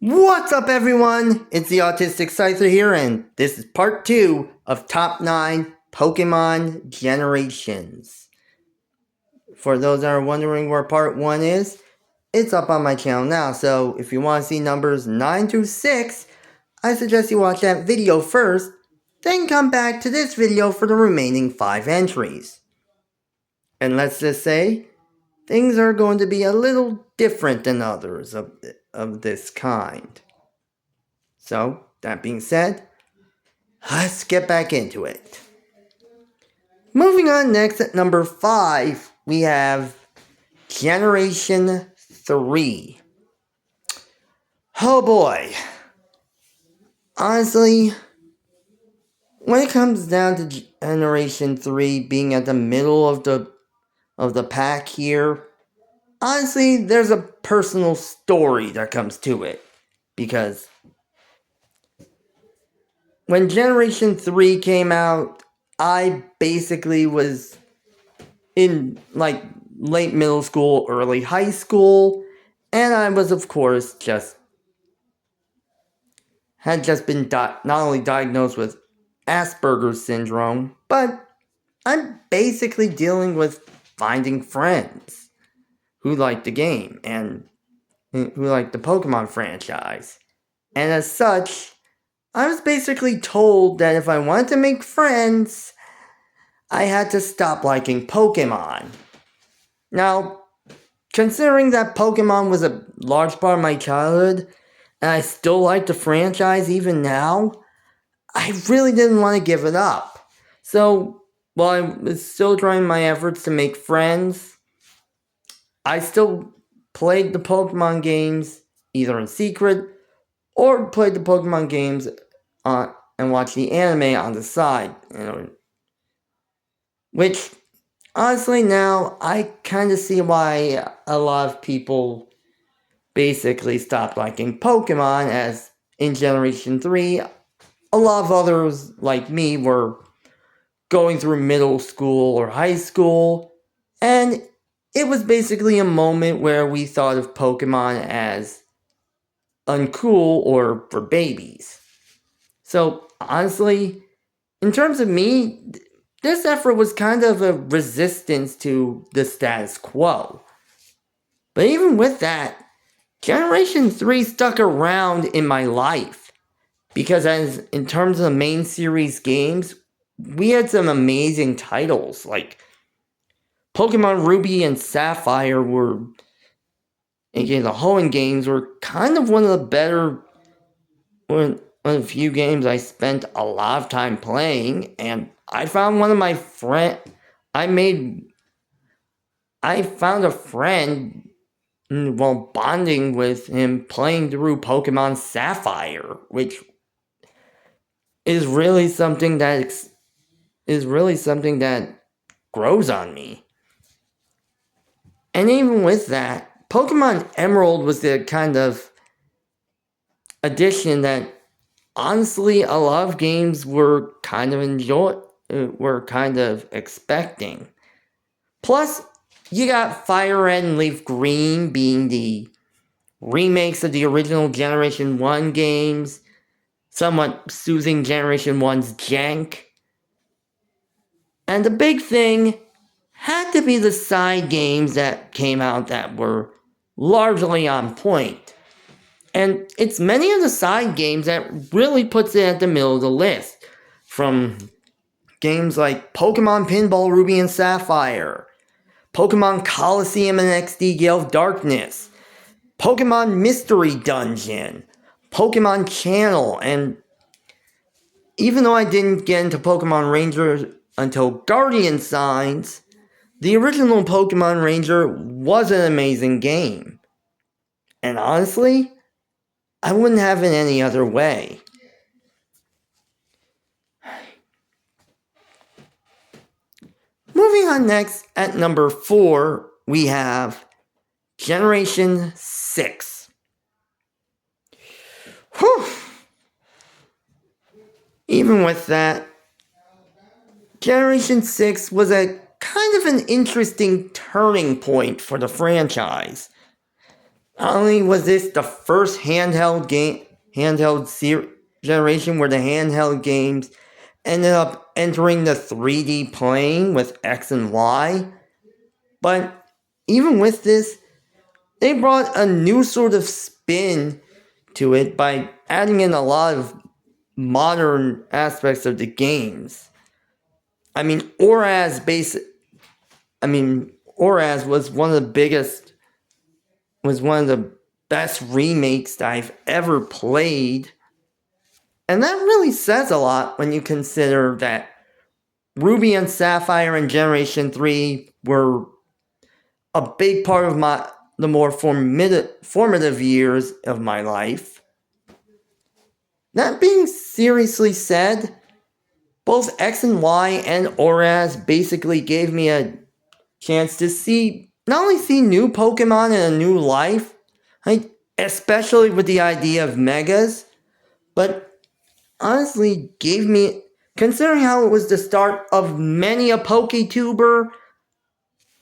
What's up, everyone? It's the Autistic Scyther here, and this is part 2 of Top 9 Pokémon Generations. For those that are wondering where part 1 is, it's up on my channel now, so if you want to see numbers 9 through 6, I suggest you watch that video first, then come back to this video for the remaining 5 entries. And let's just say, things are going to be a little different than others of this kind. So, that being said, let's get back into it. Moving on next at number 5, we have Generation 3. Oh boy. Honestly, when it comes down to Generation 3 being at the middle of the pack here, honestly, there's a personal story that comes to it. Because when Generation 3 came out, I basically was in late middle school, early high school, and I was of course had just been not only diagnosed with Asperger's syndrome, but I'm basically dealing with finding friends who like the game and who like the Pokemon franchise. And as such, I was basically told that if I wanted to make friends, I had to stop liking Pokemon. Now, considering that Pokemon was a large part of my childhood, and I still like the franchise even now, I really didn't want to give it up. So, while I was still trying my efforts to make friends, I still played the Pokemon games, either in secret, or played the Pokemon games and watched the anime on the side, which, honestly, now I kind of see why a lot of people basically stopped liking Pokemon, as in Generation 3, a lot of others like me were going through middle school or high school, and it was basically a moment where we thought of Pokemon as uncool or for babies. So, honestly, in terms of me, this effort was kind of a resistance to the status quo. But even with that, Generation 3 stuck around in my life, because in terms of the main series games, we had some amazing titles, like Pokemon Ruby and Sapphire again, the Hoenn games were kind of one of the better, one of the few games I spent a lot of time playing, and I found one of my I found a friend while bonding with him playing through Pokemon Sapphire, which is really something that grows on me. And even with that, Pokemon Emerald was the kind of addition that honestly a lot of games were kind of expecting. Plus, you got Fire Red and Leaf Green being the remakes of the original Generation 1 games, somewhat soothing Generation 1's jank. And the big thing had to be the side games that came out that were largely on point. And it's many of the side games that really puts it at the middle of the list. From games like Pokemon Pinball Ruby and Sapphire, Pokemon Coliseum and XD Gale of Darkness, Pokemon Mystery Dungeon, Pokemon Channel, and even though I didn't get into Pokemon Ranger until Guardian Signs, the original Pokemon Ranger was an amazing game. And honestly, I wouldn't have it any other way. Moving on next, at number 4, we have Generation 6. Whew. Even with that, Generation 6 was a kind of an interesting turning point for the franchise. Not only was this the first generation where the handheld games ended up entering the 3D plane with X and Y, but even with this, they brought a new sort of spin to it by adding in a lot of modern aspects of the games. I mean, Oraz was one of the best remakes that I've ever played. And that really says a lot when you consider that Ruby and Sapphire in Generation 3 were a big part of the more formative years of my life. That being seriously said, both X and Y and Oraz basically gave me a chance to not only see new Pokemon in a new life, especially with the idea of Megas, but honestly gave me, considering how it was the start of many a PokeTuber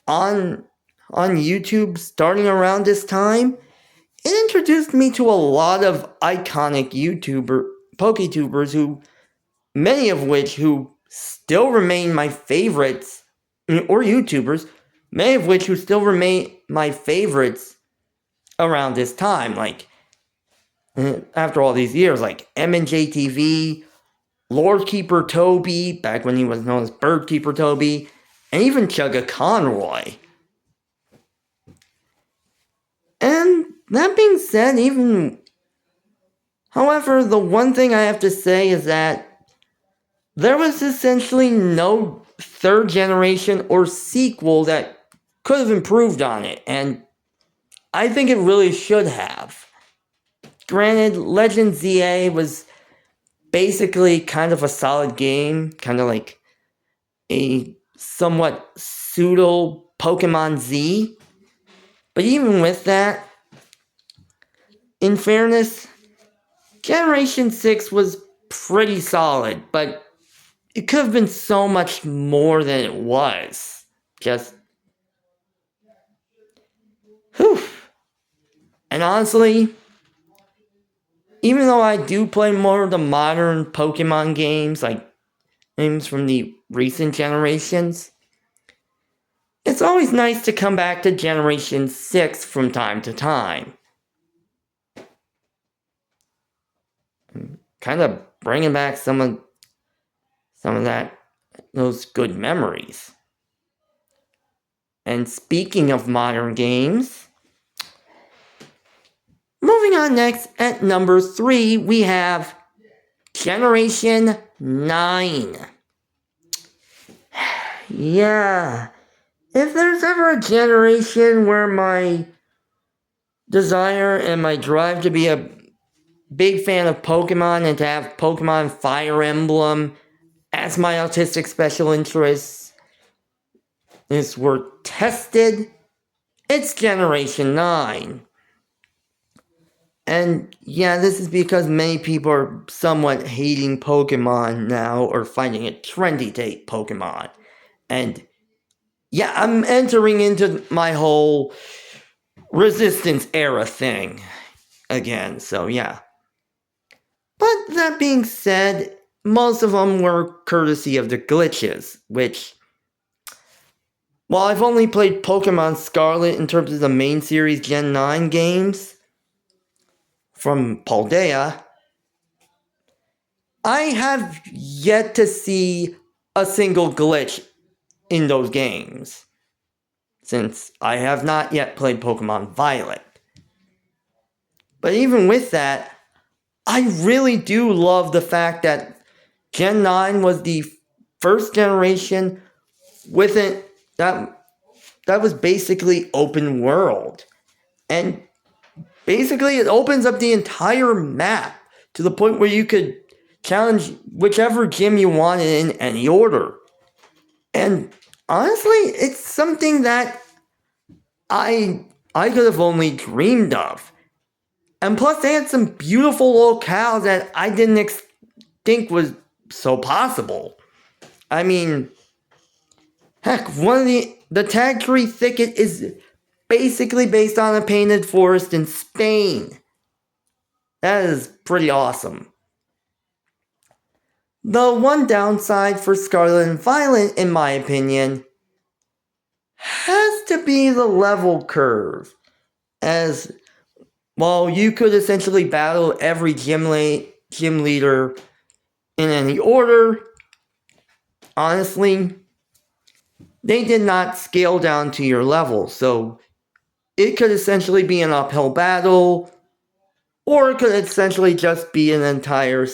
on YouTube starting around this time, it introduced me to a lot of iconic PokeTubers many of which who still remain my favorites, or YouTubers, many of which who still remain my favorites around this time, like after all these years, like MNJTV, Lord Keeper Toby, back when he was known as Bird Keeper Toby, and even Chugga Conroy. And that being said, however, the one thing I have to say is that there was essentially no third generation or sequel that could have improved on it, and I think it really should have. Granted, Legend ZA was basically kind of a solid game, kind of like a somewhat pseudo Pokemon Z. But even with that, in fairness, Generation 6 was pretty solid, but it could have been so much more than it was. Just, whew. And honestly, even though I do play more of the modern Pokemon games, like games from the recent generations, it's always nice to come back to Generation 6 from time to time. Kind of bringing back some of those good memories. And speaking of modern games, moving on next at number 3, we have Generation 9. Yeah, if there's ever a generation where my desire and my drive to be a big fan of Pokemon and to have Pokemon Fire Emblem as my autistic special interest were tested, it's Generation 9. And yeah, this is because many people are somewhat hating Pokemon now, or finding it trendy to hate Pokemon. And yeah, I'm entering into my whole Resistance era thing again, so yeah. But that being said, most of them were courtesy of the glitches, which, while I've only played Pokemon Scarlet in terms of the main series Gen 9 games from Paldea, I have yet to see a single glitch in those games, since I have not yet played Pokemon Violet. But even with that, I really do love the fact that Gen 9 was the first generation with it that was basically open world. And basically it opens up the entire map to the point where you could challenge whichever gym you wanted in any order. And honestly, it's something that I could have only dreamed of. And plus, they had some beautiful locales that I didn't think was so possible. I mean, heck, the Tag Tree Thicket is basically based on a painted forest in Spain. That is pretty awesome. The one downside for Scarlet and Violet, in my opinion, has to be the level curve. As, while you could essentially battle every gym leader in any order, honestly, they did not scale down to your level. So it could essentially be an uphill battle, or it could essentially just be an entire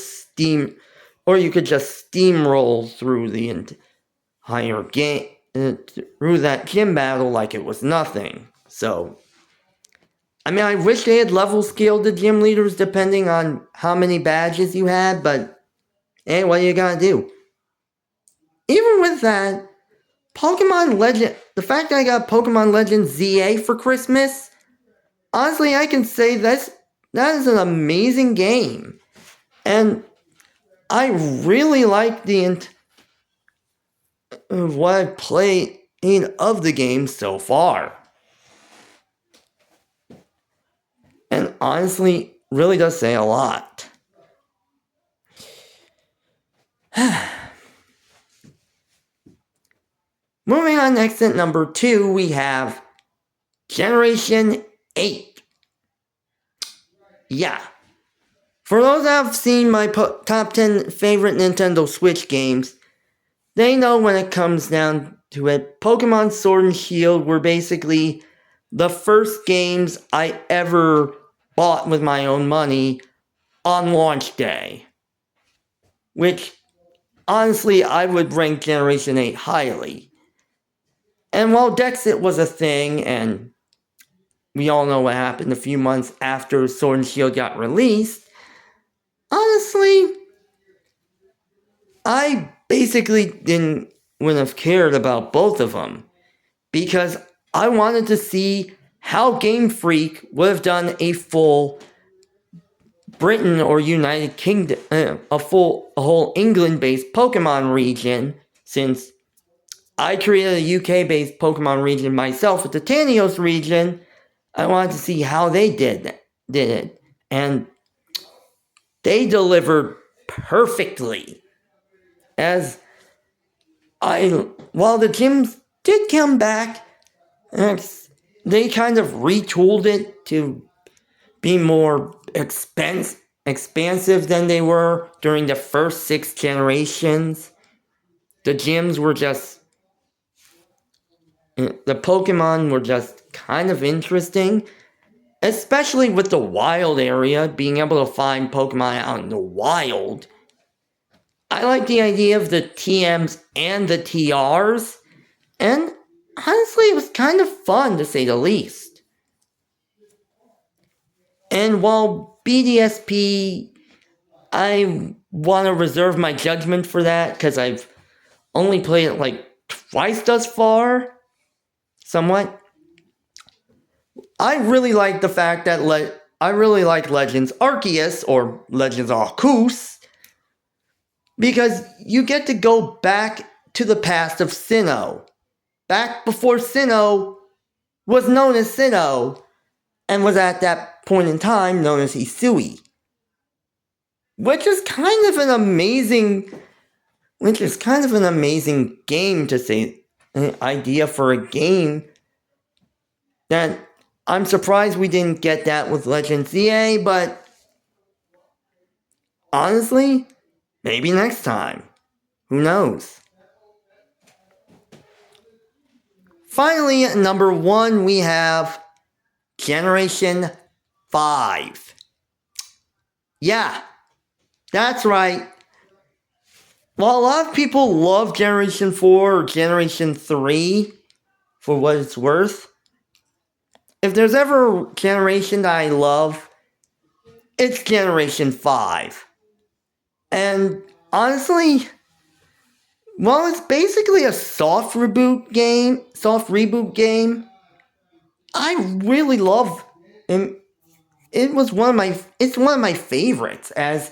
or you could just steamroll through the entire game, through that gym battle like it was nothing. So, I mean, I wish they had level scaled the gym leaders depending on how many badges you had, but hey, what are you gonna do? Even with that, Pokemon Legend, the fact that I got Pokemon Legends ZA for Christmas, honestly, I can say that is an amazing game. And I really like what I've played of the game so far. And honestly, really does say a lot. Moving on next at number 2, we have Generation 8. Yeah. For those that have seen my top 10 favorite Nintendo Switch games, they know when it comes down to it, Pokemon Sword and Shield were basically the first games I ever bought with my own money on launch day. Which, honestly, I would rank Generation 8 highly. And while Dexit was a thing, and we all know what happened a few months after Sword and Shield got released, honestly, I basically wouldn't have cared about both of them, because I wanted to see how Game Freak would have done a full Britain or United Kingdom, a whole England-based Pokemon region, since I created a UK-based Pokemon region myself with the Tanios region. I wanted to see how they did it, and they delivered perfectly. While the gyms did come back, they kind of retooled it to be more expansive than they were during the first 6 generations. The gyms were just... the Pokemon were just kind of interesting, especially with the wild area, being able to find Pokemon out in the wild. I like the idea of the TMs and the TRs, and honestly, it was kind of fun to say the least. And while BDSP, I want to reserve my judgment for that, because I've only played it like twice thus far, somewhat. I really like the fact that I really like Legends Arceus, or Legends Arceus, because you get to go back to the past of Sinnoh. Back before Sinnoh was known as Sinnoh, and was at that point in time known as Hisui. Which is kind of an amazing game to say, an idea for a game that I'm surprised we didn't get that with Legends ZA, but honestly, maybe next time. Who knows? Finally, at number 1, we have Generation 5. Yeah, that's right. While a lot of people love Generation 4 or Generation 3, for what it's worth, if there's ever a generation that I love, it's Generation 5. And honestly, while it's basically a soft reboot game, I really love it. It's one of my favorites, as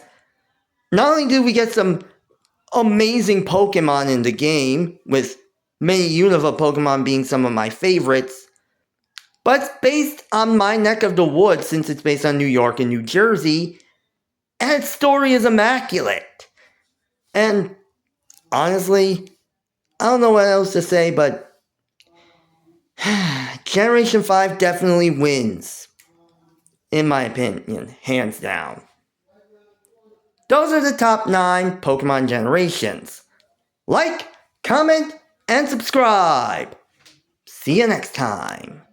not only do we get some amazing Pokemon in the game, with many Unova Pokemon being some of my favorites, But it's based on my neck of the woods since it's based on New York and New Jersey, and its story is immaculate. And honestly, I don't know what else to say, but Generation 5 definitely wins, in my opinion, hands down. Those are the top 9 Pokemon generations. Like, comment, and subscribe. See you next time.